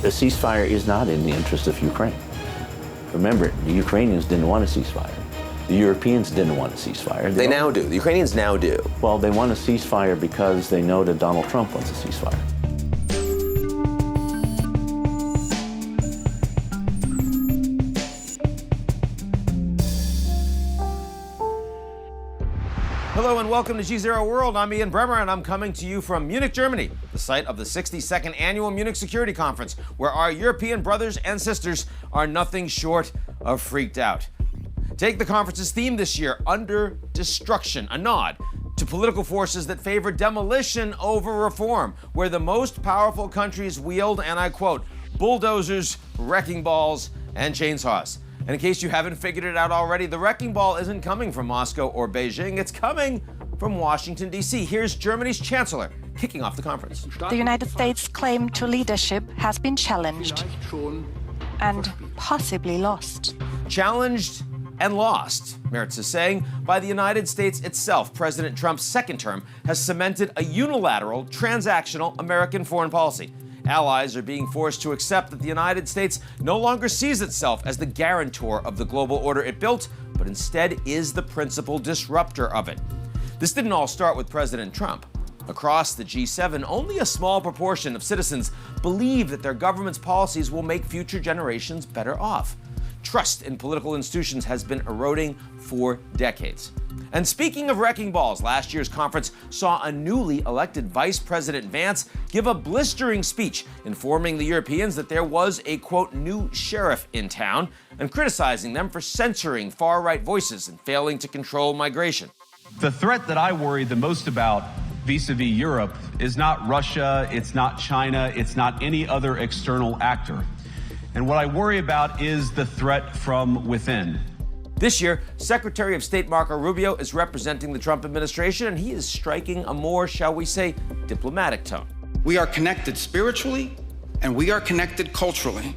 A ceasefire is not in the interest of Ukraine. Remember, the Ukrainians didn't want a ceasefire. The Europeans didn't want a ceasefire. They now do. The Ukrainians now do. Well, they want a ceasefire because they know that Donald Trump wants a ceasefire. Hello and welcome to GZERO World. I'm Ian Bremmer and I'm coming to you from Munich, Germany, the site of the 62nd Annual Munich Security Conference, where our European brothers and sisters are nothing short of freaked out. Take the conference's theme this year, Under Destruction, a nod to political forces that favor demolition over reform, where the most powerful countries wield, and I quote, bulldozers, wrecking balls, and chainsaws. And in case you haven't figured it out already, the wrecking ball isn't coming from Moscow or Beijing, it's coming from Washington, D.C. Here's Germany's chancellor kicking off the conference. The United States' claim to leadership has been challenged and possibly lost. Challenged and lost, Merz is saying, by the United States itself. President Trump's second term has cemented a unilateral, transactional American foreign policy. Allies are being forced to accept that the United States no longer sees itself as the guarantor of the global order it built, but instead is the principal disruptor of it. This didn't all start with President Trump. Across the G7, only a small proportion of citizens believe that their government's policies will make future generations better off. Trust in political institutions has been eroding for decades. And speaking of wrecking balls, last year's conference saw a newly elected Vice President Vance give a blistering speech informing the Europeans that there was a, quote, new sheriff in town and criticizing them for censoring far-right voices and failing to control migration. The threat that I worry the most about vis-a-vis Europe is not Russia, it's not China, it's not any other external actor. And what I worry about is the threat from within. This year, Secretary of State Marco Rubio is representing the Trump administration, and he is striking a more, shall we say, diplomatic tone. We are connected spiritually, and we are connected culturally.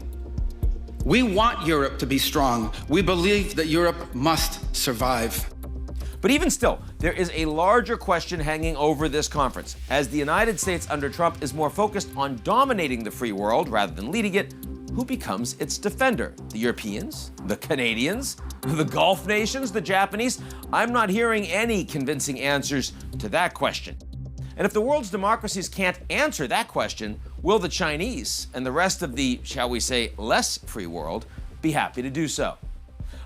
We want Europe to be strong. We believe that Europe must survive. But even still, there is a larger question hanging over this conference. As the United States under Trump is more focused on dominating the free world rather than leading it, who becomes its defender? The Europeans? The Canadians? The Gulf nations? The Japanese? I'm not hearing any convincing answers to that question. And if the world's democracies can't answer that question, will the Chinese and the rest of the, shall we say, less free world be happy to do so?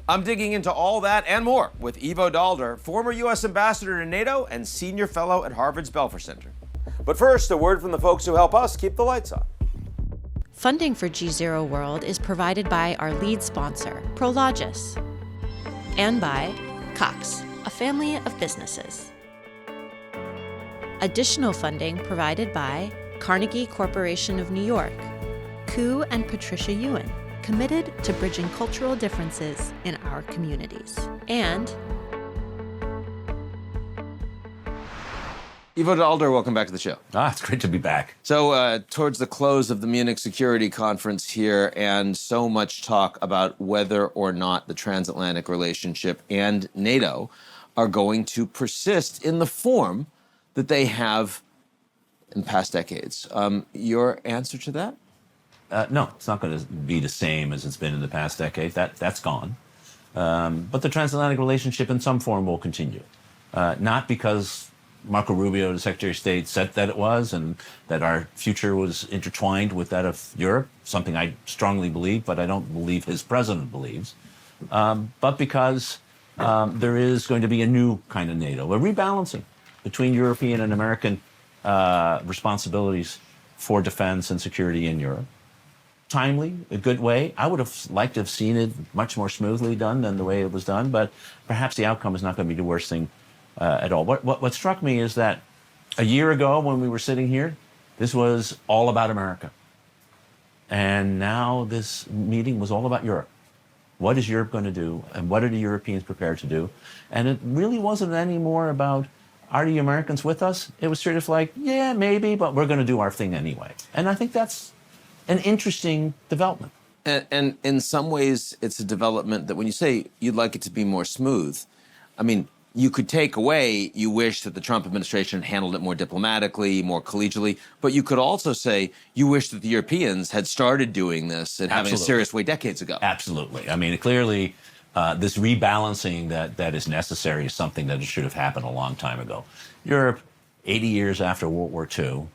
I'm digging into all that and more with Ivo Daalder, former U.S. ambassador to NATO and senior fellow at Harvard's Belfer Center. But first, a word from the folks who help us keep the lights on. Funding for GZERO World is provided by our lead sponsor, Prologis, and by Cox, a family of businesses. Additional funding provided by Carnegie Corporation of New York, Koo and Patricia Ewan, committed to bridging cultural differences in our communities, and Ivo Daalder, welcome back to the show. It's great to be back. So, towards the close of the Munich Security Conference here, and so much talk about whether or not the transatlantic relationship and NATO are going to persist in the form that they have in past decades. Your answer to that? No, it's not going to be the same as it's been in the past decade. That's gone. But the transatlantic relationship in some form will continue. Not because Marco Rubio, the Secretary of State, said that it was and that our future was intertwined with that of Europe, something I strongly believe, but I don't believe his president believes. But because there is going to be a new kind of NATO, a rebalancing between European and American responsibilities for defense and security in Europe. Timely, a good way. I would have liked to have seen it much more smoothly done than the way it was done, but perhaps the outcome is not going to be the worst thing at all. What struck me is that a year ago when we were sitting here, this was all about America. And now this meeting was all about Europe. What is Europe going to do? And what are the Europeans prepared to do? And it really wasn't any more about, are the Americans with us? It was sort of like, yeah, maybe, but we're going to do our thing anyway. And I think that's an interesting development. And in some ways, it's a development that when you say you'd like it to be more smooth, I mean, you could take away, you wish that the Trump administration handled it more diplomatically, more collegially, but you could also say you wish that the Europeans had started doing this and having a serious way decades ago. Absolutely. I mean, clearly, this rebalancing that is necessary is something that should have happened a long time ago. Europe, 80 years after World War II,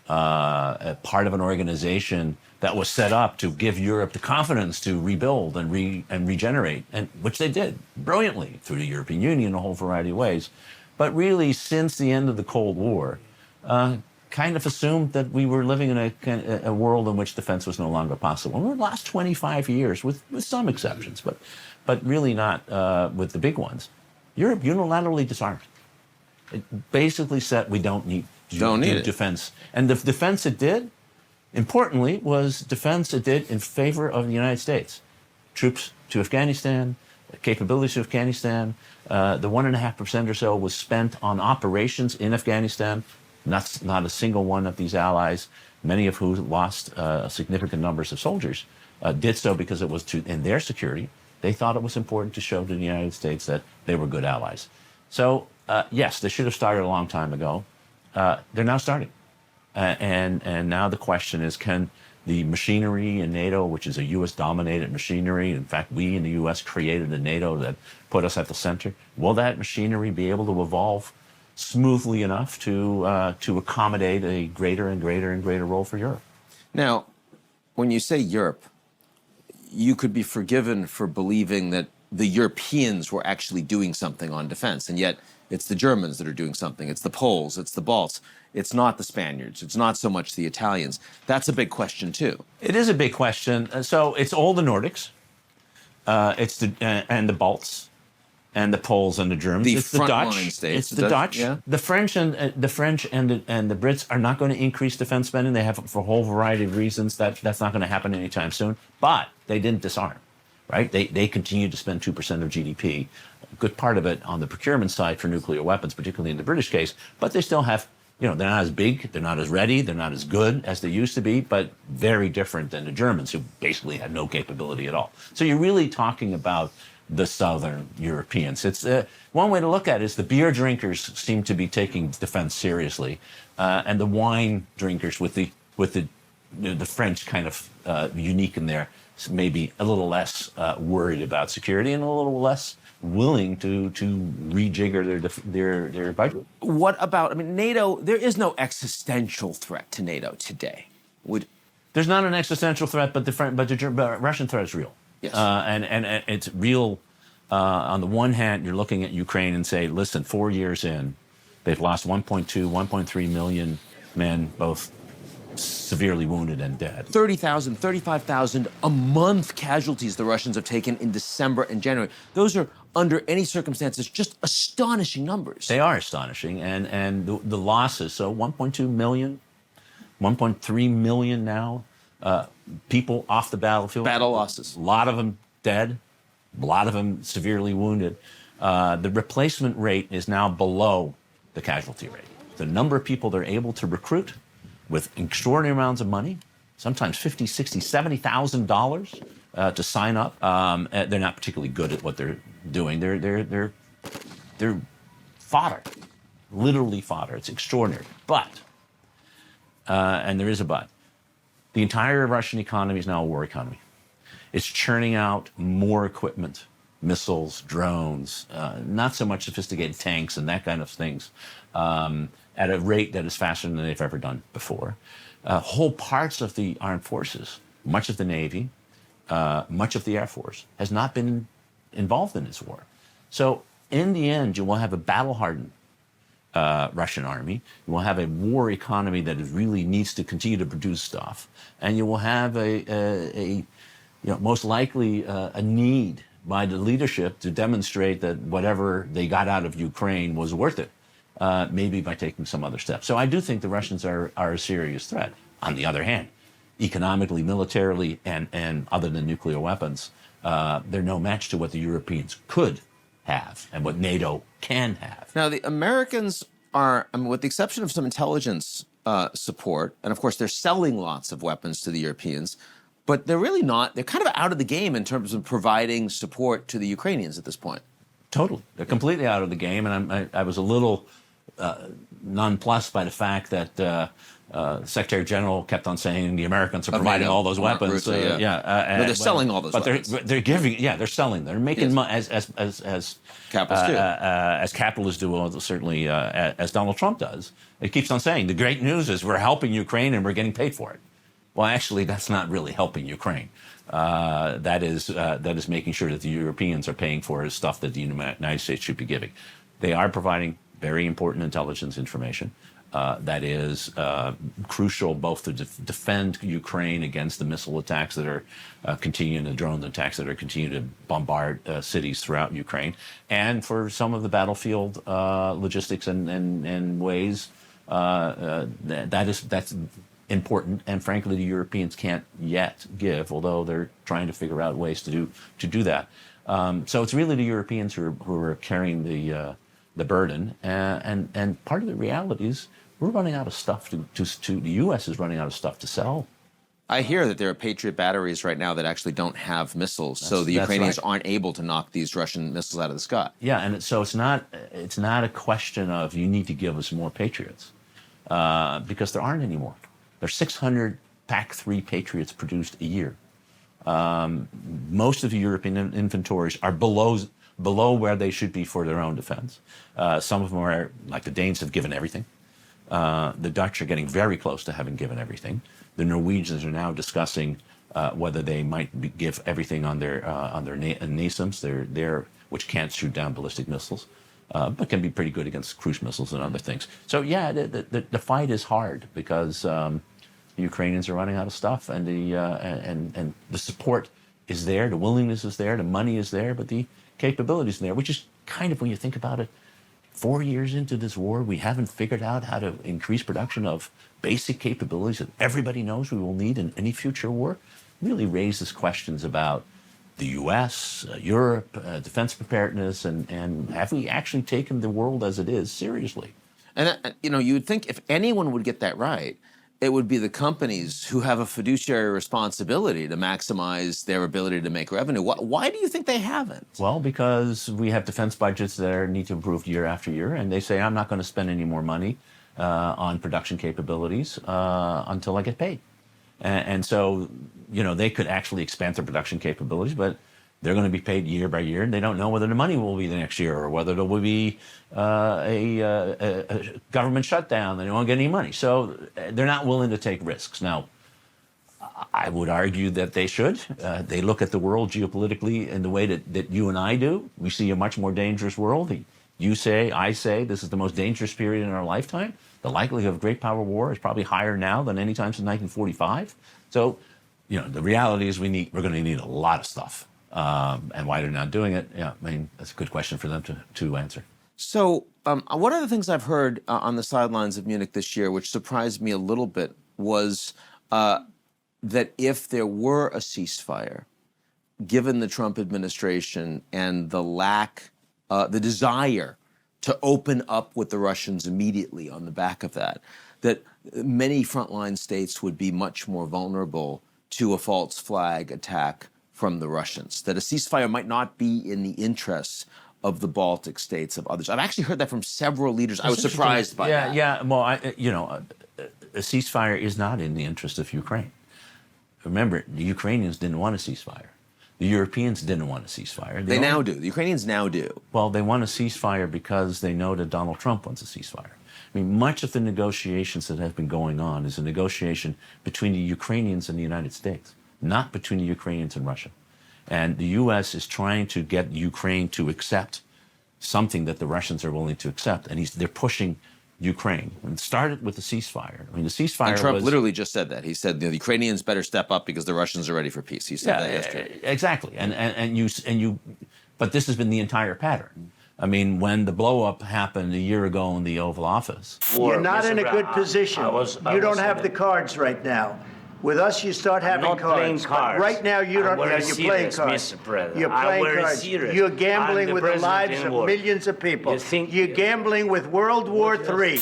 a part of an organization that was set up to give Europe the confidence to rebuild and regenerate, and which they did brilliantly through the European Union in a whole variety of ways. But really, since the end of the Cold War, kind of assumed that we were living in a world in which defense was no longer possible. And in the last 25 years, with some exceptions, but really not with the big ones, Europe unilaterally disarmed. It basically said we don't need defense. And the defense it did, importantly, was defense it did in favor of the United States. Troops to Afghanistan, capabilities to Afghanistan, the 1.5% or so was spent on operations in Afghanistan. Not a single one of these allies, many of who lost significant numbers of soldiers, did so because it was in their security. They thought it was important to show to the United States that they were good allies. So, yes, they should have started a long time ago. They're now starting. And now the question is, can the machinery in NATO, which is a U.S.-dominated machinery, in fact, we in the U.S. created a NATO that put us at the center, will that machinery be able to evolve smoothly enough to accommodate a greater and greater and greater role for Europe? Now, when you say Europe, you could be forgiven for believing that the Europeans were actually doing something on defense, and yet it's the Germans that are doing something. It's the Poles, it's the Balts. It's not the Spaniards. It's not so much the Italians. That's a big question, too. It is a big question. So it's all the Nordics, and the Balts, and the Poles and the Germans. The it's the Dutch. States. It's the Dutch. Yeah. The French and the Brits are not going to increase defense spending. They have for a whole variety of reasons. That's not going to happen anytime soon. But they didn't disarm, right? They continue to spend 2% of GDP. A good part of it on the procurement side for nuclear weapons, particularly in the British case. But they still have, they're not as big, they're not as ready, they're not as good as they used to be, but very different than the Germans, who basically had no capability at all. So you're really talking about the Southern Europeans. It's one way to look at it is the beer drinkers seem to be taking defense seriously, and the wine drinkers with the French kind of unique in there, maybe a little less worried about security and a little less willing to rejigger their budget. What about, NATO, there is no existential threat to NATO today. There's not an existential threat, but the Russian threat is real. Yes. And it's real. On the one hand, you're looking at Ukraine and say, listen, 4 years in, they've lost 1.3 million men, both severely wounded and dead. 30,000, 35,000 a month casualties the Russians have taken in December and January. Those are, under any circumstances, just astonishing numbers. They are astonishing. And the losses, so 1.2 million, 1.3 million now, people off the battlefield. Battle losses. A lot of them dead, a lot of them severely wounded. The replacement rate is now below the casualty rate. The number of people they're able to recruit with extraordinary amounts of money, sometimes $50,000, $60,000, $70,000 to sign up. They're not particularly good at what they're doing. They're fodder, literally fodder. It's extraordinary. But, and there is a but, the entire Russian economy is now a war economy. It's churning out more equipment, missiles, drones, not so much sophisticated tanks and that kind of things, at a rate that is faster than they've ever done before. Whole parts of the armed forces, much of the Navy, much of the Air Force, has not been involved in this war. So in the end, you will have a battle-hardened Russian army. You will have a war economy that really needs to continue to produce stuff. And you will have most likely a need by the leadership to demonstrate that whatever they got out of Ukraine was worth it, maybe by taking some other steps. So I do think the Russians are a serious threat. On the other hand, economically, militarily, and other than nuclear weapons, they're no match to what the Europeans could have and what NATO can have. Now, the Americans are, with the exception of some intelligence support, and of course they're selling lots of weapons to the Europeans, but they're really not, they're kind of out of the game in terms of providing support to the Ukrainians at this point. Totally. They're completely out of the game. And I was a little nonplussed by the fact that Secretary General kept on saying the Americans are providing all those weapons. But they're selling all those weapons. But they're giving, they're selling. They're making money as capitalists do, certainly as Donald Trump does. It keeps on saying the great news is we're helping Ukraine and we're getting paid for it. Well, actually, that's not really helping Ukraine. That is making sure that the Europeans are paying for stuff that the United States should be giving. They are providing very important intelligence information that is crucial both to defend Ukraine against the missile attacks that are continuing, the drone attacks that are continuing to bombard cities throughout Ukraine, and for some of the battlefield logistics and ways that's important, and frankly, the Europeans can't yet give, although they're trying to figure out ways to do that. So it's really the Europeans who are carrying the burden, and part of the reality is we're running out of stuff to the U.S. is running out of stuff to sell. I hear that there are Patriot batteries right now that actually don't have missiles, so the Ukrainians aren't able to knock these Russian missiles out of the sky. Yeah, and so it's not a question of you need to give us more Patriots because there aren't any more. There's 600 PAC-3 Patriots produced a year. Most of the European inventories are below where they should be for their own defense. Some of them are, like the Danes have given everything. The Dutch are getting very close to having given everything. The Norwegians are now discussing whether they might give everything on their NASAMS, which can't shoot down ballistic missiles, but can be pretty good against cruise missiles and other things. So yeah, the fight is hard because the Ukrainians are running out of stuff, and the support is there, the willingness is there, the money is there, but the capabilities are there, which is kind of, when you think about it, 4 years into this war, we haven't figured out how to increase production of basic capabilities that everybody knows we will need in any future war. Really raises questions about the U.S., Europe, defense preparedness, and have we actually taken the world as it is seriously? And, you would think if anyone would get that right, it would be the companies who have a fiduciary responsibility to maximize their ability to make revenue. Why do you think they haven't? Well, because we have defense budgets that need to improve year after year, and they say, I'm not going to spend any more money on production capabilities until I get paid. And so, they could actually expand their production capabilities, but they're going to be paid year by year, and they don't know whether the money will be the next year or whether there will be a government shutdown. They won't get any money. So they're not willing to take risks. Now, I would argue that they should. They look at the world geopolitically in the way that you and I do. We see a much more dangerous world. You say, I say, this is the most dangerous period in our lifetime. The likelihood of great power war is probably higher now than any time since 1945. So, the reality is we're going to need a lot of stuff. And why they're not doing it, that's a good question for them to answer. So one of the things I've heard on the sidelines of Munich this year, which surprised me a little bit, was that if there were a ceasefire, given the Trump administration and the desire to open up with the Russians immediately on the back of that many frontline states would be much more vulnerable to a false flag attack from the Russians, that a ceasefire might not be in the interests of the Baltic states, of others. I've actually heard that from several leaders. I was surprised by that. Yeah. Well, a ceasefire is not in the interest of Ukraine. Remember, the Ukrainians didn't want a ceasefire. The Europeans didn't want a ceasefire. They now do. The Ukrainians now do. Well, they want a ceasefire because they know that Donald Trump wants a ceasefire. I mean, much of the negotiations that have been going on is a negotiation between the Ukrainians and the United States, not between the Ukrainians and Russia. And the U.S. is trying to get Ukraine to accept something that the Russians are willing to accept, and they're pushing Ukraine. And it started with the ceasefire. I mean, the ceasefire and Trump literally just said that. He said the Ukrainians better step up because the Russians are ready for peace. He said that yesterday. Exactly. But this has been the entire pattern. I mean, when the blow-up happened a year ago in the Oval Office. You're not in a good position. You don't have the cards right now. With us, you start having cards. But right now, you don't. You're playing cards. You're playing cards. You're gambling with the lives of millions of people. You're gambling with World War III.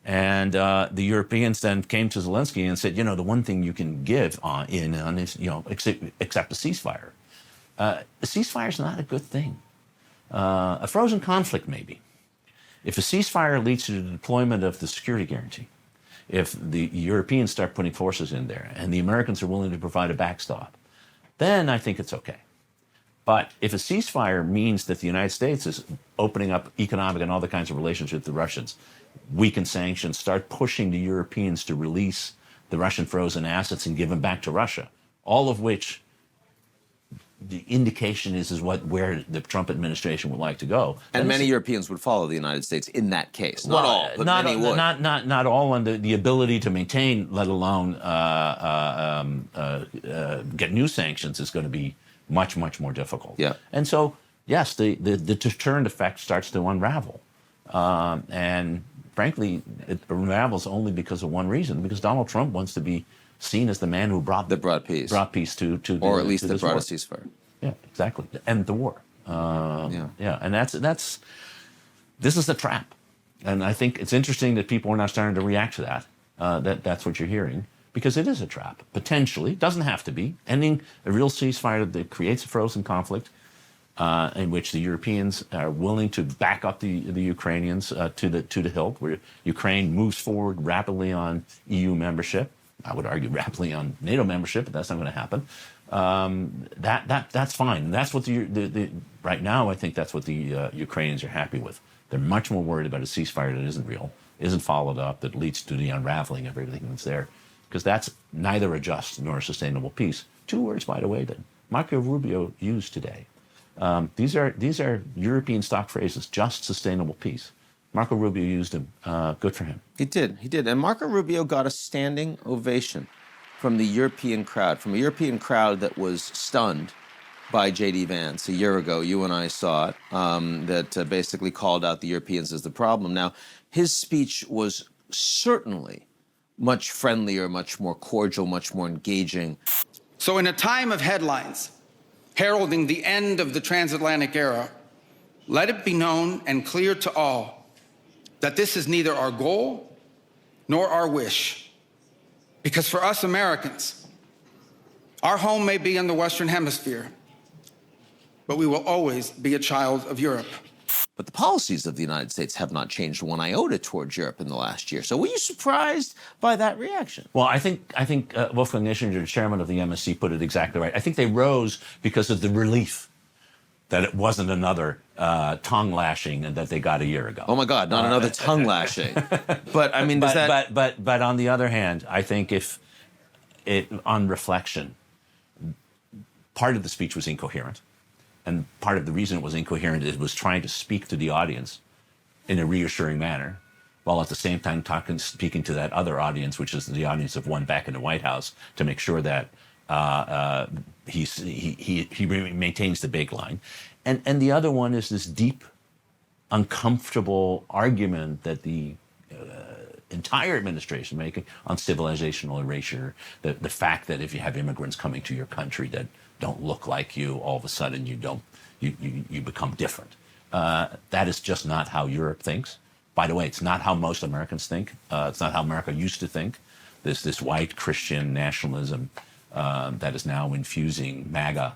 And the Europeans then came to Zelensky and said, the one thing you can give on is, accept a ceasefire. A ceasefire is not a good thing. A frozen conflict, maybe. If a ceasefire leads to the deployment of the security guarantee, if the Europeans start putting forces in there and the Americans are willing to provide a backstop, then I think it's okay. But if a ceasefire means that the United States is opening up economic and all the kinds of relations with the Russians, weaken sanctions, start pushing the Europeans to release the Russian frozen assets and give them back to Russia, all of which the indication is where the Trump administration would like to go. And many Europeans would follow the United States in that case. Not all, but many would. Not all, and the ability to maintain, let alone get new sanctions, is going to be much, much more difficult. Yeah. And so, yes, the deterrent effect starts to unravel. And frankly, it unravels only because of one reason, because Donald Trump wants to be seen as the man who brought peace. Brought peace to or at least that brought war. a ceasefire. Yeah, exactly. End the war. And this is the trap. And I think it's interesting that people are now starting to react to that. That's what you're hearing, because it is a trap. Potentially, doesn't have to be. Ending a real ceasefire that creates a frozen conflict in which the Europeans are willing to back up the Ukrainians to the hilt, where Ukraine moves forward rapidly on EU membership. I would argue rapidly on NATO membership, but that's not going to happen. That's fine. And that's what right now, I think that's what the Ukrainians are happy with. They're much more worried about a ceasefire that isn't real, isn't followed up, that leads to the unraveling of everything that's there, because that's neither a just nor a sustainable peace. Two words, by the way, that Marco Rubio used today. These are European stock phrases: just, sustainable peace. Marco Rubio used them. Good for him. He did. And Marco Rubio got a standing ovation from the European crowd, from a European crowd that was stunned by J.D. Vance a year ago. You and I saw it, that basically called out the Europeans as the problem. Now, his speech was certainly much friendlier, much more cordial, much more engaging. So in a time of headlines heralding the end of the transatlantic era, let it be known and clear to all that this is neither our goal nor our wish. Because for us Americans, our home may be in the Western Hemisphere, but we will always be a child of Europe. But the policies of the United States have not changed one iota towards Europe in the last year. So were you surprised by that reaction? Well, I think Wolfgang Ischinger, the chairman of the MSC, put it exactly right. I think they rose because of the relief that it wasn't another tongue lashing that they got a year ago. Oh my God, not another tongue lashing. But I mean, but on the other hand, I think if it, on reflection, part of the speech was incoherent, and part of the reason it was incoherent is it was trying to speak to the audience in a reassuring manner, while at the same time speaking to that other audience, which is the audience of one back in the White House, to make sure that he maintains the big line. And the other one is this deep, uncomfortable argument that the entire administration making on civilizational erasure, the fact that if you have immigrants coming to your country that don't look like you, all of a sudden you become different. That is just not how Europe thinks. By the way, it's not how most Americans think. It's not how America used to think. This white Christian nationalism that is now infusing MAGA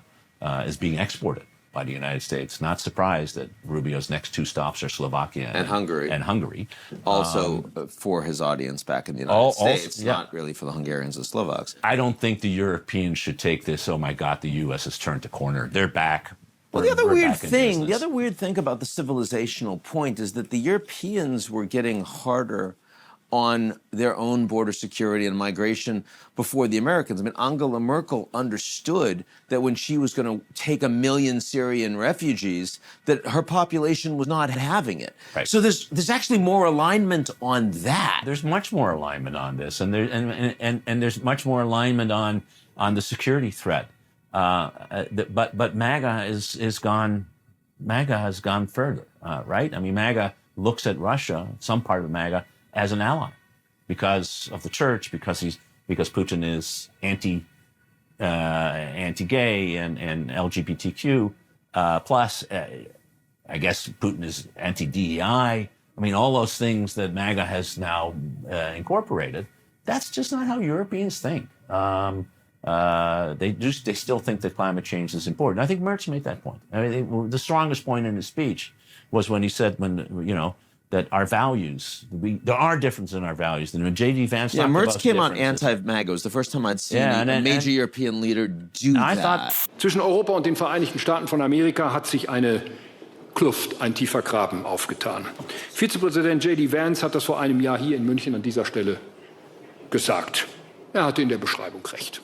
is being exported by the United States. Not surprised that Rubio's next two stops are Slovakia and Hungary. Also for his audience back in the United States, not really for the Hungarians and Slovaks. I don't think the Europeans should take this, oh my God, the U.S. has turned the corner. They're back. Well, the other weird thing about the civilizational point is that the Europeans were getting harder on their own border security and migration before the Americans. I mean, Angela Merkel understood that when she was going to take 1 million Syrian refugees, that her population was not having it. Right. So there's actually more alignment on that. There's much more alignment on this, and there's much more alignment on the security threat. But MAGA has gone further, right? I mean, MAGA looks at Russia, some part of MAGA, as an ally, because of the church, because Putin is anti-gay and LGBTQ plus. I guess Putin is anti-DEI. I mean, all those things that MAGA has now incorporated. That's just not how Europeans think. They still think that climate change is important. I think Merz made that point. I mean, the strongest point in his speech was when he said, that our values, there are differences in our values. And when J.D. Vance talked Merz about came out anti-MAGA. It was the first time I'd seen a major European leader do that. Zwischen Europa und den Vereinigten Staaten von Amerika hat sich eine Kluft, ein tiefer Graben aufgetan. Vizepräsident J.D. Vance hat das vor einem Jahr hier in München an dieser Stelle gesagt. Er hatte in der Beschreibung recht.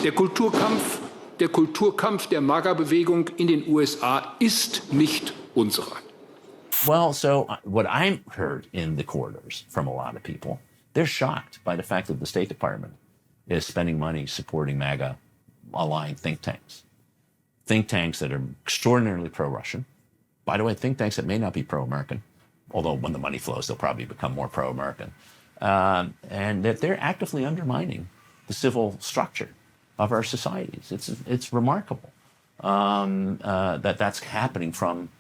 Der Kulturkampf der MAGA-Bewegung in den USA ist nicht unserer. Well, so what I heard in the corridors from a lot of people, they're shocked by the fact that the State Department is spending money supporting MAGA-aligned think tanks. Think tanks that are extraordinarily pro-Russian. By the way, think tanks that may not be pro-American, although when the money flows, they'll probably become more pro-American. And that they're actively undermining the civil structure of our societies. It's remarkable that that's happening from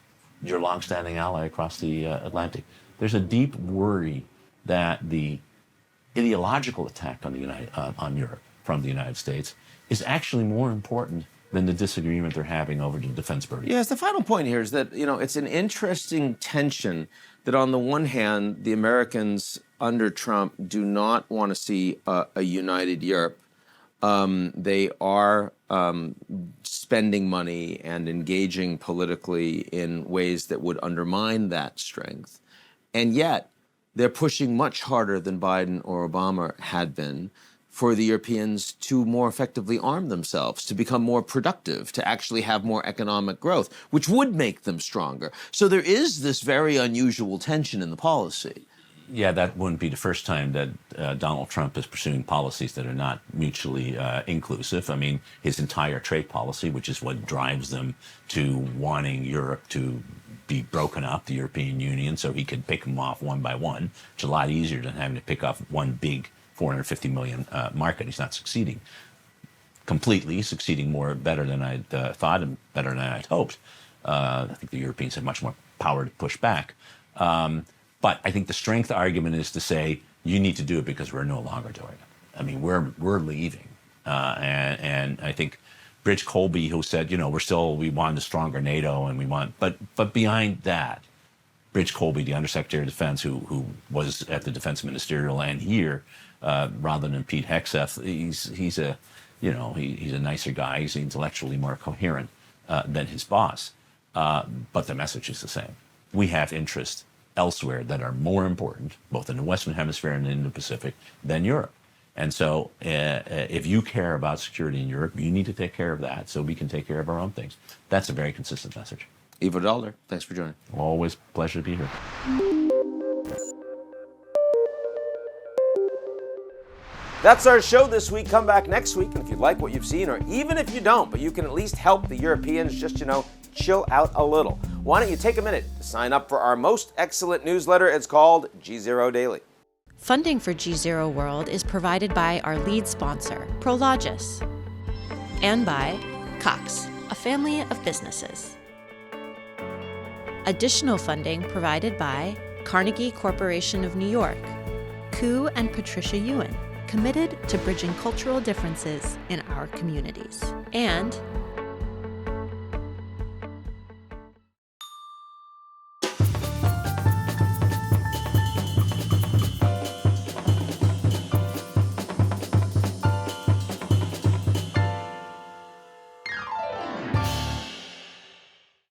your longstanding ally across the Atlantic. There's a deep worry that the ideological attack on Europe from the United States is actually more important than the disagreement they're having over the defense burden. Yes, the final point here is that, it's an interesting tension that on the one hand, the Americans under Trump do not want to see a united Europe. They are spending money and engaging politically in ways that would undermine that strength. And yet, they're pushing much harder than Biden or Obama had been for the Europeans to more effectively arm themselves, to become more productive, to actually have more economic growth, which would make them stronger. So there is this very unusual tension in the policy. Yeah, that wouldn't be the first time that Donald Trump is pursuing policies that are not mutually inclusive. I mean, his entire trade policy, which is what drives them to wanting Europe to be broken up, the European Union, so he could pick them off one by one. It's a lot easier than having to pick off one big 450 million market. He's not succeeding completely. He's succeeding better than I'd thought and better than I'd hoped. I think the Europeans have much more power to push back. But I think the strength argument is to say, you need to do it because we're no longer doing it. I mean, we're leaving. And I think Bridge Colby, who said, we want a stronger NATO and we want, but behind that, Bridge Colby, the Undersecretary of Defense, who was at the Defense Ministerial and here, rather than Pete Hegseth, he's a nicer guy. He's intellectually more coherent than his boss. But the message is the same. We have interests elsewhere that are more important, both in the Western Hemisphere and in the Pacific, than Europe. And so if you care about security in Europe, you need to take care of that so we can take care of our own things. That's a very consistent message. Ivo Daalder, thanks for joining. Always a pleasure to be here. That's our show this week. Come back next week, and if you like what you've seen, or even if you don't, but you can at least help the Europeans just, chill out a little. Why don't you take a minute to sign up for our most excellent newsletter? It's called GZERO Daily. Funding for GZERO World is provided by our lead sponsor, Prologis, and by Cox, a family of businesses. Additional funding provided by Carnegie Corporation of New York, Koo and Patricia Ewan, committed to bridging cultural differences in our communities, and